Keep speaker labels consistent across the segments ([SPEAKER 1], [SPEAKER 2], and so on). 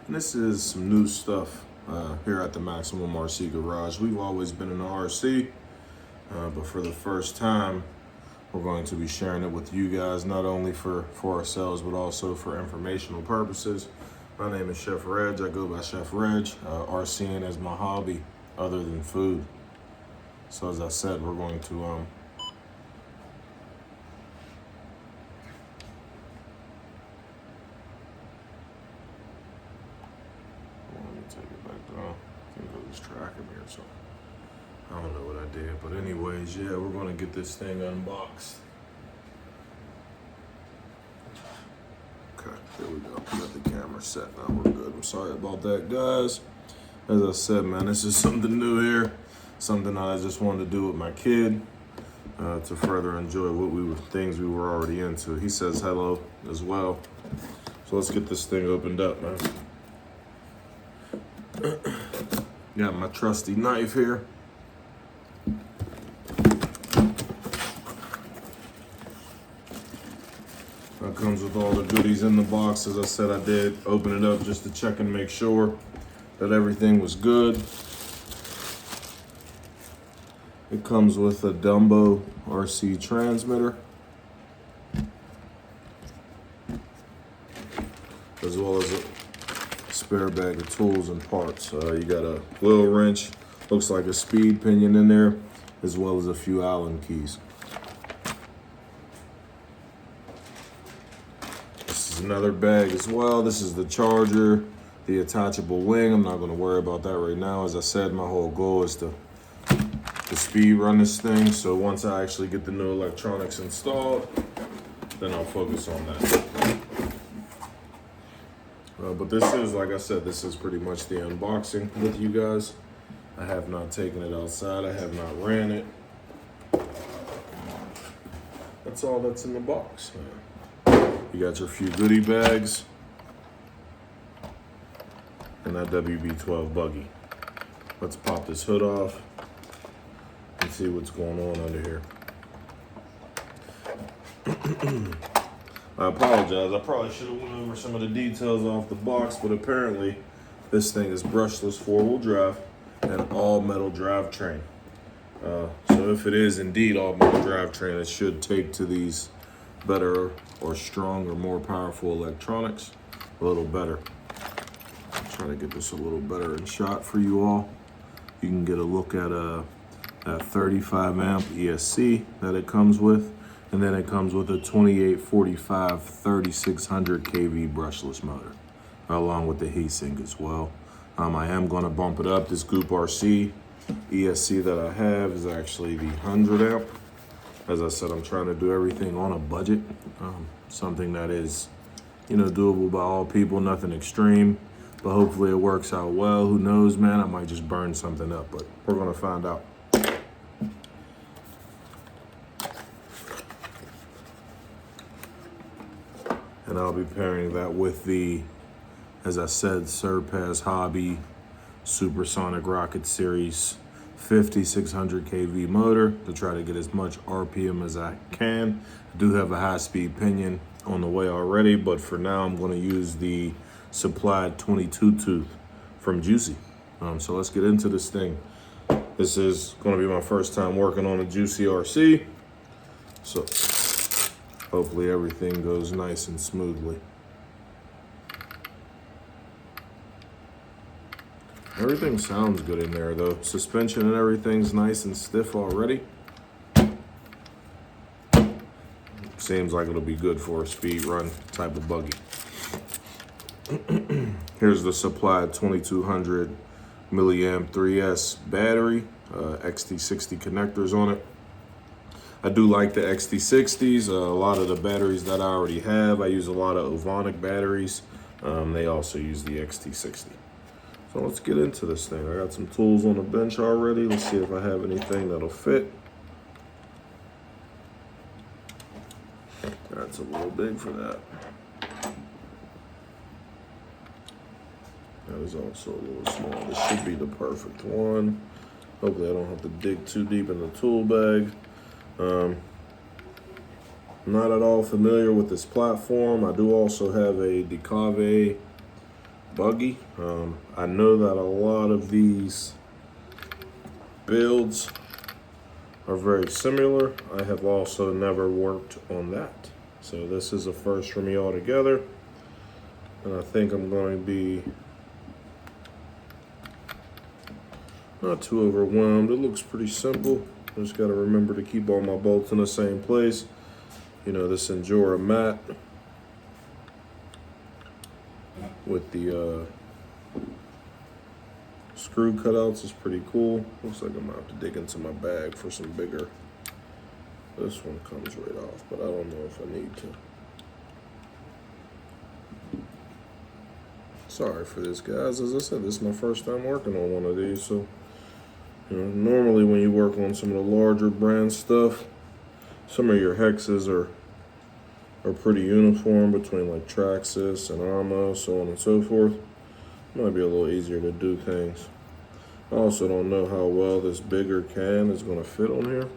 [SPEAKER 1] And this is some new stuff here at the Maximum RC Garage. We've always been in the RC, but for the first time, we're going to be sharing it with you guys, not only for ourselves, but also for informational purposes. My name is Chef Reg. I go by Chef Reg. RCing is my hobby other than food. So as I said, we're going to let me take it back down. I think it was tracking me or something. I don't know what I did, but anyways, yeah, we're gonna get this thing unboxed. Okay, there we go. Got the camera set now. We're good. I'm sorry about that, guys. As I said, man, this is something new here. Something I just wanted to do with my kid to further enjoy things we were already into. He says hello as well. So let's get this thing opened up, man. Got my trusty knife here. That comes with all the goodies in the box. As I said, I did open it up just to check and make sure that everything was good. It comes with a Dumbo RC transmitter, as well as a spare bag of tools and parts. You got a wheel wrench, looks like a speed pinion in there, as well as a few Allen keys. This is another bag as well. This is the charger, the attachable wing. I'm not going to worry about that right now. As I said, my whole goal is to speed run this thing. So once I actually get the new electronics installed, then I'll focus on that. But this is, like I said, this is pretty much the unboxing with you guys. I have not taken it outside. I have not ran it. That's all that's in the box, man. You got your few goodie bags and that Wb12 buggy. Let's pop this hood off and see what's going on under here. I apologize. I probably should have went over some of the details off the box, but apparently this thing is brushless four-wheel drive and all-metal drivetrain. So if it is indeed all-metal drivetrain, it should take to these better or stronger, more powerful electronics a little better. I'm trying to get this a little better in shot for you all. You can get a look at that 35 amp ESC that it comes with, and then it comes with a 2845 3600 kV brushless motor, along with the heatsink as well. I am going to bump it up. This Goop RC ESC that I have is actually the 100 amp. As I said, I'm trying to do everything on a budget, something that is, doable by all people, nothing extreme, but hopefully it works out well. Who knows, man? I might just burn something up, but we're going to find out. And I'll be pairing that with the, as I said, Surpass Hobby Supersonic Rocket Series 5600 kV motor to try to get as much RPM as I can. I do have a high-speed pinion on the way already, but for now I'm going to use the supplied 22 tooth from Jiusi. So let's get into this thing. This is going to be my first time working on a Jiusi RC, so hopefully everything goes nice and smoothly. Everything sounds good in there though. Suspension and everything's nice and stiff already. Seems like it'll be good for a speed run type of buggy. Here's the supplied 2200 milliamp 3S battery, XT60 connectors on it. I do like the XT60s. A lot of the batteries that I already have, I use a lot of Ovonic batteries. They also use the XT60. So let's get into this thing. I got some tools on the bench already. Let's see if I have anything that'll fit. That's a little big for that. That is also a little small. This should be the perfect one. Hopefully I don't have to dig too deep in the tool bag. I'm not at all familiar with this platform. I do also have a Decave buggy. I know that a lot of these builds are very similar. I have also never worked on that. So this is a first for me altogether. And I think I'm going to be not too overwhelmed. It looks pretty simple. I just got to remember to keep all my bolts in the same place. You know, this Endura mat with the screw cutouts is pretty cool. Looks like I'm gonna have to dig into my bag for some bigger. This one comes right off, but I don't know if I need to. Sorry for this, guys. As I said, this is my first time working on one of these, so you know, normally when you work on some of the larger brand stuff, some of your hexes are pretty uniform between like Traxxas and Armo, so on and so forth. Might be a little easier to do things. I also don't know how well this bigger can is going to fit on here,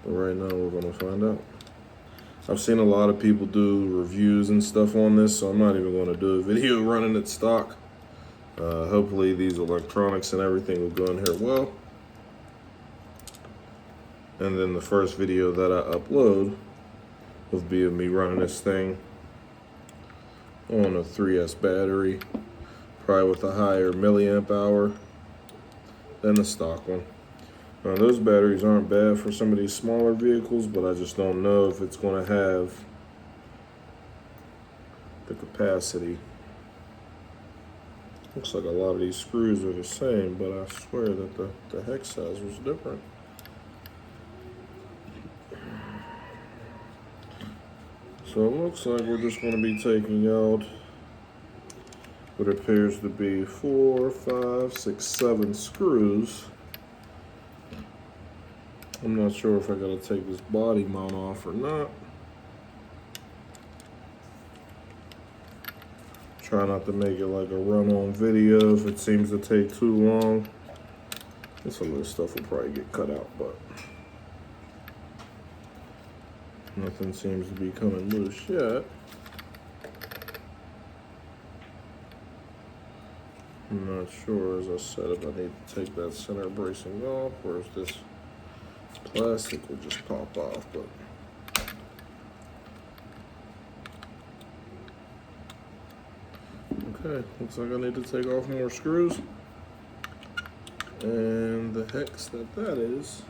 [SPEAKER 1] but right now we're going to find out. I've seen a lot of people do reviews and stuff on this, so I'm not even going to do a video running it stock. Hopefully these electronics and everything will go in here well. And then the first video that I upload will be of me running this thing on a 3S battery, probably with a higher milliamp hour than the stock one. Now, those batteries aren't bad for some of these smaller vehicles, but I just don't know if it's going to have the capacity. Looks like a lot of these screws are the same, but I swear that the hex size was different. So it looks like we're just going to be taking out what appears to be 4, 5, 6, 7 screws. I'm not sure if I gotta take this body mount off or not. Try not to make it like a run-on video if it seems to take too long. And some of this stuff will probably get cut out, but nothing seems to be coming loose yet. I'm not sure, as I said, if I need to take that center bracing off or if this plastic will just pop off, but okay, looks like I need to take off more screws, and the hex that is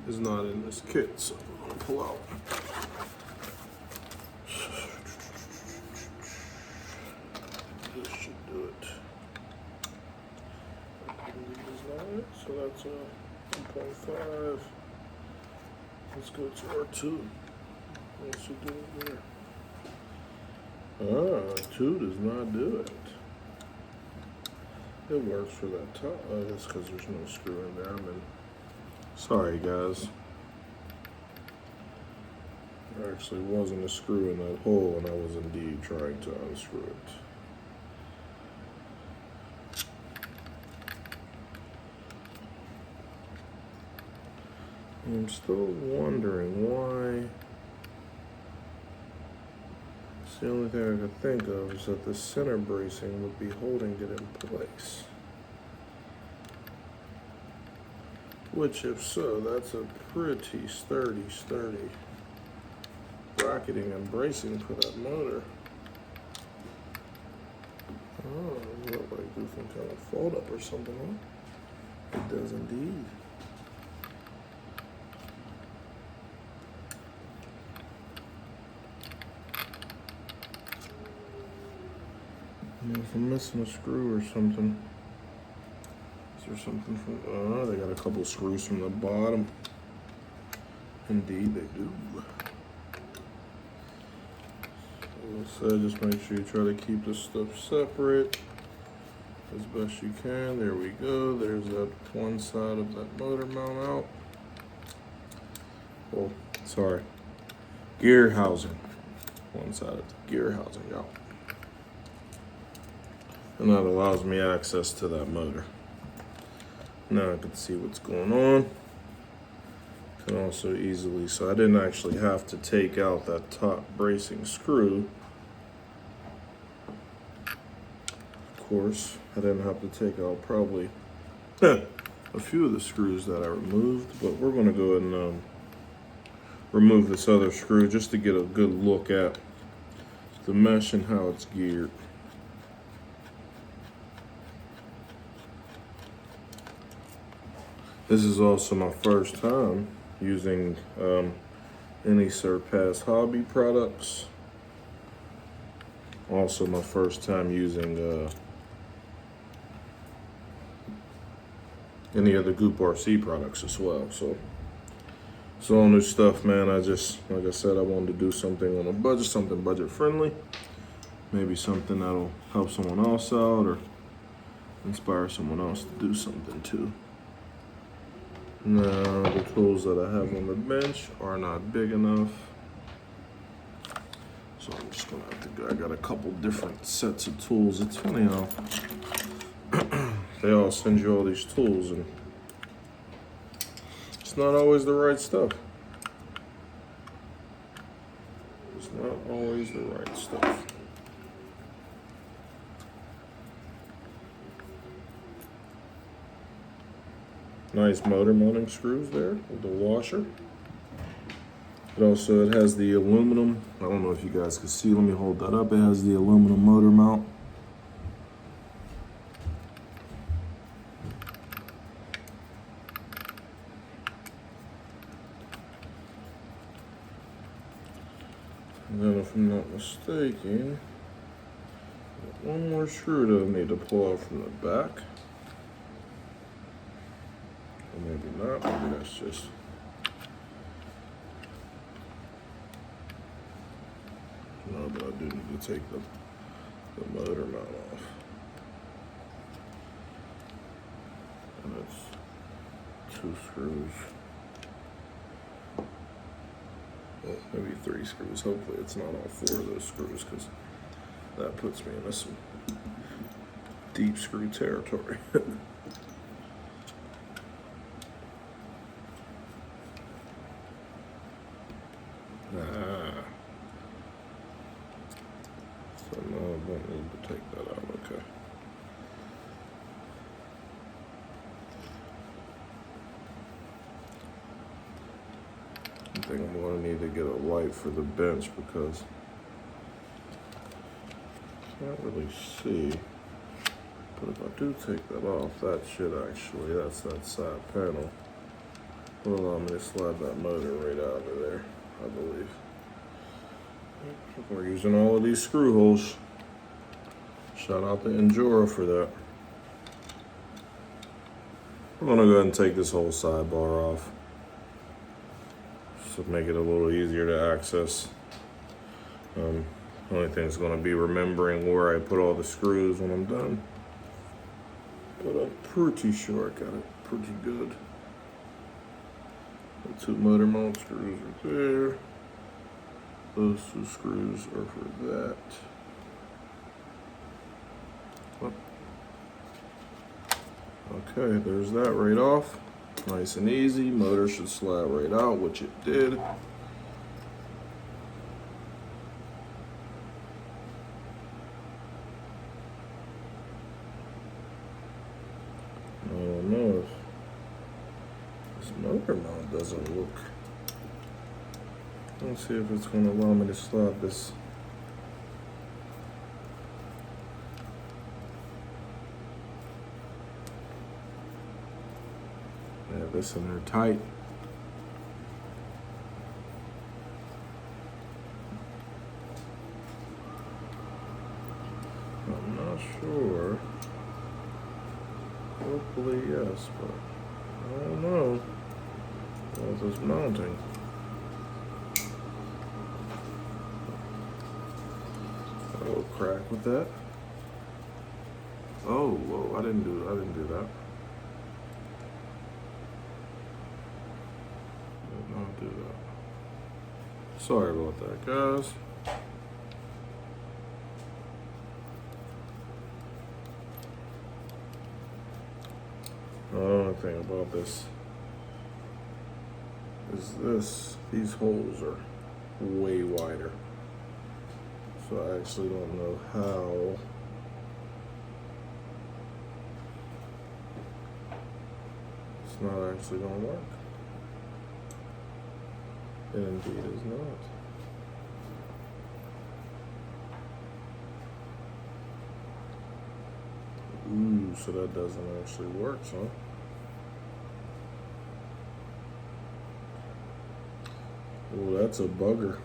[SPEAKER 1] not in this kit, so I'm gonna pull out. This should do it. So that's a 1.5. Let's go to our 2. What should do it there? 2 does not do it. It works for that top. Oh, that's because there's no screw in there. Sorry, guys. There actually wasn't a screw in that hole, and I was indeed trying to unscrew it. I'm still wondering why. It's the only thing I could think of is that the center bracing would be holding it in place. Which, if so, that's a pretty sturdy bracketing and bracing for that motor. Oh, it looks like this one kind of fold up or something, huh? It does indeed. If I'm missing a screw or something. Is there something from, oh, they got a couple screws from the bottom. Indeed they do. So just make sure you try to keep this stuff separate as best you can. There we go. There's that one side of that motor mount out. Oh, sorry. Gear housing. One side of the gear housing out. And that allows me access to that motor. Now I can see what's going on. Can also easily, so I didn't actually have to take out that top bracing screw. Of course, I didn't have to take out probably a few of the screws that I removed, but we're going to go ahead and remove this other screw just to get a good look at the mesh and how it's geared. This is also my first time using any Surpass Hobby products. Also my first time using any of the Goop RC products as well. So it's all new stuff, man. I just, like I said, I wanted to do something on a budget, something budget friendly. Maybe something that'll help someone else out or inspire someone else to do something too. Now, the tools that I have on the bench are not big enough. So I'm just gonna have to go. I got a couple different sets of tools. It's funny how they all send you all these tools and it's not always the right stuff. It's not always the right stuff. Nice motor mounting screws there with the washer. It has the aluminum. I don't know if you guys can see. Let me hold that up. It has the aluminum motor mount. And then if I'm not mistaken, one more screw that I need to pull out from the back. Or maybe not, maybe that's just... No, but I do need to take the motor mount off. And it's 2 screws. Well, maybe 3 screws. Hopefully it's not all 4 of those screws, because that puts me into some deep screw territory. So no, I don't need to take that out, okay. I think I'm going to need to get a light for the bench because I can't really see. But if I do take that off, that should actually, that's that side panel, will allow me to slide that motor right out of there, I believe. We're using all of these screw holes. Shout out to Endura for that. I'm gonna go ahead and take this whole sidebar off. So make it a little easier to access. The only thing is gonna be remembering where I put all the screws when I'm done. But I'm pretty sure I got it pretty good. The 2 motor mount screws are there. Those 2 screws are for that. Okay, there's that right off. Nice and easy. Motor should slide right out, which it did. I don't know if this motor mount doesn't look. Let's see if it's going to allow me to slide this. Yeah, this in there tight. I'm not sure. Hopefully yes, but I don't know. All this mounting. A little crack with that. Oh, whoa! I didn't do that. Did not do that. Sorry about that, guys. The only thing about this is these holes are way wider. So I actually don't know how not actually gonna work. It indeed is not. Ooh, so that doesn't actually work, huh? Oh, that's a bugger.